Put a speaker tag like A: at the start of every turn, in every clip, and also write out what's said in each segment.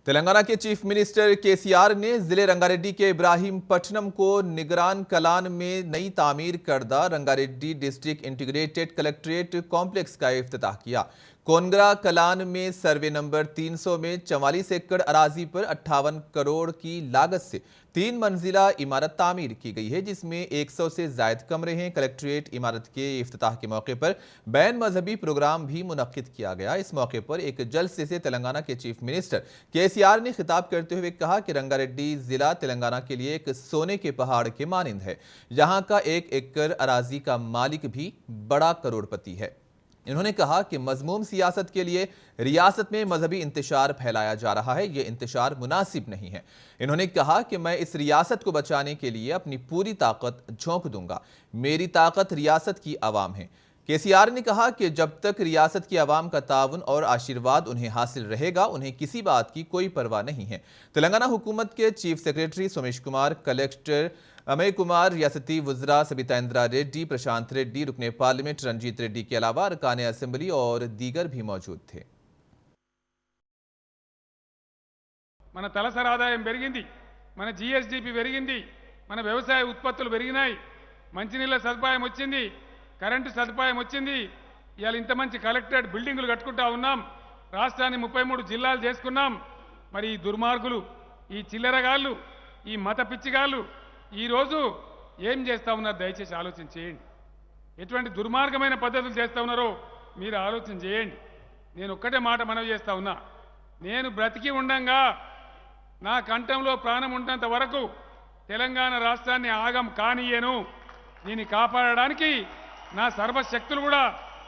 A: तेलंगाना के chief minister KCR ने जिले रंगारेड्डी के इब्राहीमपट्टनम को निगरान कलान में नई तामीर करदा Rangareddy district integrated collectorate complex का इफ्तिताह किया। कोनगरा कलान में सर्वे नंबर 300 में 44 एकड़ अराजी पर 58 करोड़ की लागत से 3 मंजिला इमारत तामीर की गई है, जिसमें 100 से जायद कमरे हैं। कलेक्ट्रेट इमारत के इफ्तिताह के मौके पर बैन मजहबी प्रोग्राम भी मुनक्किद किया गया। इस मौके पर एक जलसे से तेलंगाना के चीफ मिनिस्टर केसीआर ने खिताब करते हुए कहा कि रंगारेड्डी जिला तेलंगाना के लिए एक सोने के पहाड़ के मानिंद है। यहाँ का 1 एकड़ अराजी का मालिक भी बड़ा करोड़पति है। इन्होंने कहा कि मजमूम सियासत के लिए रियासत में मजहबी इंतशार फैलाया जा रहा है, ये इंतशार मुनासिब नहीं है। इन्होंने कहा कि मैं इस रियासत को बचाने के लिए अपनी पूरी ताकत झोंक दूंगा। मेरी ताकत रियासत की आवाम है। केसीआर ने कहा कि जब तक रियासत की आवाम का ताउन और आशीर्वाद उन्हें हासिल रहेगा, उन्हें किसी बात की कोई परवाह नहीं है। तेलंगाना हुकूमत के chief secretary Somesh Kumar, collector Amay Kumar, रियासती वज़रा सबिता इंदिरा रेड्डी, प्रशांत रेड्डी, रुकने पार्लियामेंट रंजीत रेड्डी के अलावा अरकान असेंबली और दीगर भी मौजूद थे।
B: మన తలసరి ఆదాయం పెరిగింది, మన జీఎస్డీపీ పెరిగింది, మన వ్యవసాయ ఉత్పత్తులు పెరిగినాయి, మంచినీళ్ళ సదుపాయం వచ్చింది, కరెంటు సదుపాయం వచ్చింది। ఇవాళ ఇంత మంచి కలెక్టరేట్ బిల్డింగులు కట్టుకుంటా ఉన్నాం, రాష్ట్రాన్ని 33 జిల్లాలు చేసుకున్నాం। మరి ఈ దుర్మార్గులు, ఈ చిల్లరగాళ్ళు, ఈ మత పిచ్చిగాళ్ళు ఈరోజు ఏం చేస్తూ ఉన్నారు? దయచేసి ఆలోచన చేయండి। ఎటువంటి దుర్మార్గమైన పద్ధతులు చేస్తూ ఉన్నారో మీరు ఆలోచన చేయండి। నేను ఒక్కటే మాట మనవి చేస్తూ ఉన్నా, నేను బ్రతికి ఉండంగా నా కంఠంలో ప్రాణం ఉన్నంత వరకు తెలంగాణ రాష్ట్రాన్ని ఆగం కానియను। దీన్ని కాపాడడానికి నా సర్వశక్తులు కూడా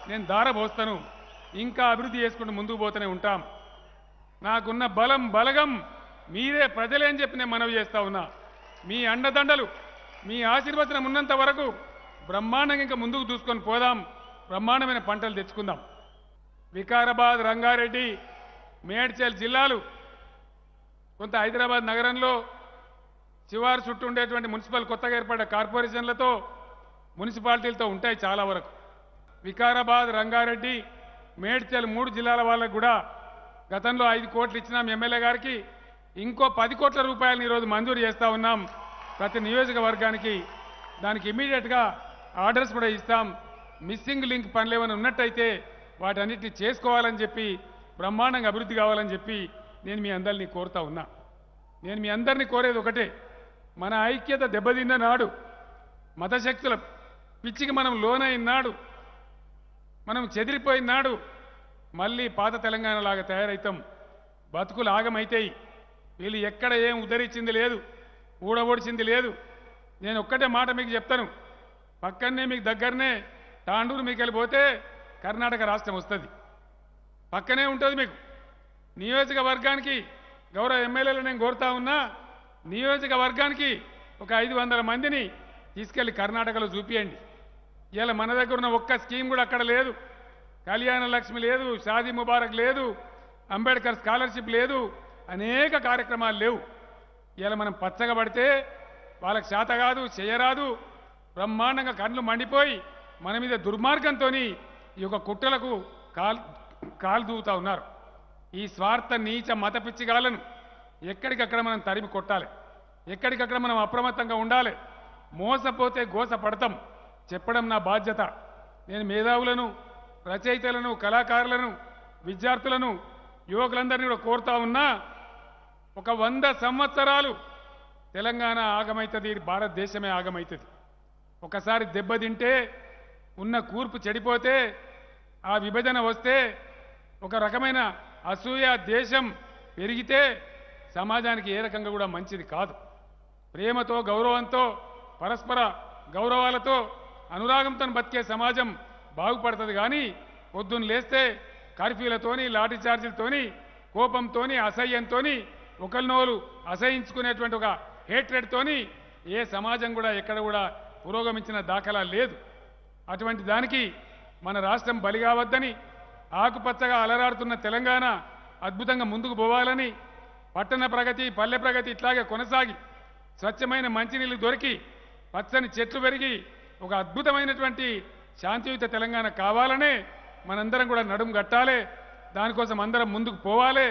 B: నేను దారబోస్తాను। ఇంకా అభివృద్ధి చేసుకుంటూ ముందుకు పోతూనే ఉంటాం। నాకున్న బలగం మీరే ప్రజలే అని చెప్పి నేను మనవి చేస్తా ఉన్నా। మీ అండదండలు, మీ ఆశీర్వచనం ఉన్నంత వరకు బ్రహ్మాండంగా ఇంకా ముందుకు దూసుకొని పోదాం, బ్రహ్మాండమైన పంటలు తెచ్చుకుందాం। వికారాబాద్, రంగారెడ్డి, మేడ్చల్ జిల్లాలు కొంత హైదరాబాద్ నగరంలో శివారు చుట్టూ ఉండేటువంటి మున్సిపల్ కొత్తగా ఏర్పడ్డ కార్పొరేషన్లతో, మున్సిపాలిటీలతో ఉంటాయి చాలా వరకు। వికారాబాద్, రంగారెడ్డి, మేడ్చల్ 3 జిల్లాల వాళ్ళకు కూడా గతంలో 5 కోట్లు ఇచ్చినాం ఎమ్మెల్యే గారికి, ఇంకో 10 కోట్ల రూపాయలను ఈరోజు మంజూరు చేస్తూ ఉన్నాం ప్రతి నియోజకవర్గానికి। దానికి ఇమీడియట్గా ఆర్డర్స్ కూడా ఇస్తాం। మిస్సింగ్ లింక్ పనులు ఏమైనా ఉన్నట్టయితే వాటన్నిటిని చేసుకోవాలని చెప్పి, బ్రహ్మాండంగా అభివృద్ధి కావాలని చెప్పి నేను మీ అందరినీ కోరుతా ఉన్నా। నేను మీ అందరినీ కోరేది ఒకటే, మన ఐక్యత దెబ్బతిన్న నాడు, మతశక్తుల పిచ్చికి మనం లోనైన నాడు, మనం చెదిరిపోయిన నాడు మళ్ళీ పాత తెలంగాణ లాగా తయారవుతాం, బతుకులు ఆగమైతాయి। వీళ్ళు ఎక్కడ ఏం ఉద్ధరించింది లేదు, ఊడబొడిచింది లేదు। నేను ఒక్కటే మాట మీకు చెప్తాను, పక్కనే మీకు దగ్గరనే తాండూరు మీకు వెళ్ళిపోతే కర్ణాటక రాష్ట్రం వస్తుంది, పక్కనే ఉంటుంది మీకు। నియోజకవర్గానికి గౌరవ ఎమ్మెల్యేలు నేను కోరుతా ఉన్నా, నియోజకవర్గానికి ఒక 500 మందిని తీసుకెళ్లి కర్ణాటకలో చూపియండి। ఇలా మన దగ్గర ఉన్న ఒక్క స్కీమ్ కూడా అక్కడ లేదు, కళ్యాణ లక్ష్మి లేదు, షాదీ ముబారక్ లేదు, అంబేద్కర్ స్కాలర్షిప్ లేదు, అనేక కార్యక్రమాలు లేవు। ఇలా మనం పచ్చగా పడితే వాళ్ళకి చేత కాదు, చేయరాదు, బ్రహ్మాండంగా కళ్ళు మండిపోయి మన మీద దుర్మార్గంతో ఈ యొక్క కుట్రలకు కాలు దూవుతా ఉన్నారు। ఈ స్వార్థ నీచ మత పిచ్చిగాలను ఎక్కడికక్కడ మనం తరిమి కొట్టాలి, ఎక్కడికక్కడ మనం అప్రమత్తంగా ఉండాలి। మోసపోతే గోస పడతాం చెప్పడం నా బాధ్యత। నేను మేధావులను, రచయితలను, కళాకారులను, విద్యార్థులను, యువకులందరినీ కూడా కోరుతా ఉన్నా, ఒక 100 సంవత్సరాలు తెలంగాణ ఆగమైతుంది, భారతదేశమే ఆగమైతుంది। ఒకసారి దెబ్బతింటే, ఉన్న కూర్పు చెడిపోతే, ఆ విభజన వస్తే, ఒక రకమైన అసూయ దేశం పెరిగితే సమాజానికి ఏ రకంగా కూడా మంచిది కాదు। ప్రేమతో, గౌరవంతో, పరస్పర గౌరవాలతో, అనురాగంతో బతికే సమాజం బాగుపడుతుంది। కానీ పొద్దున్న లేస్తే కర్ఫ్యూలతోని, లాఠీ చార్జీలతోని, కోపంతోని, అసహ్యంతోని, ఒకరినోలు అసహించుకునేటువంటి ఒక హేట్రెడ్తోని ఏ సమాజం కూడా ఎక్కడ కూడా పురోగమించిన దాఖలా లేదు। అటువంటి దానికి మన రాష్ట్రం బలి కావద్దని, ఆకుపచ్చగా అలరాడుతున్న తెలంగాణ అద్భుతంగా ముందుకు పోవాలని, పట్టణ ప్రగతి, పల్లె ప్రగతి ఇట్లాగే కొనసాగి, స్వచ్ఛమైన మంచినీళ్ళు దొరికి, పచ్చని చెట్లు పెరిగి, ఒక అద్భుతమైనటువంటి శాంతియుత తెలంగాణ కావాలనే మనందరం కూడా నడుం కట్టాలి। దానికోసం అందరం ముందుకు పోవాలి।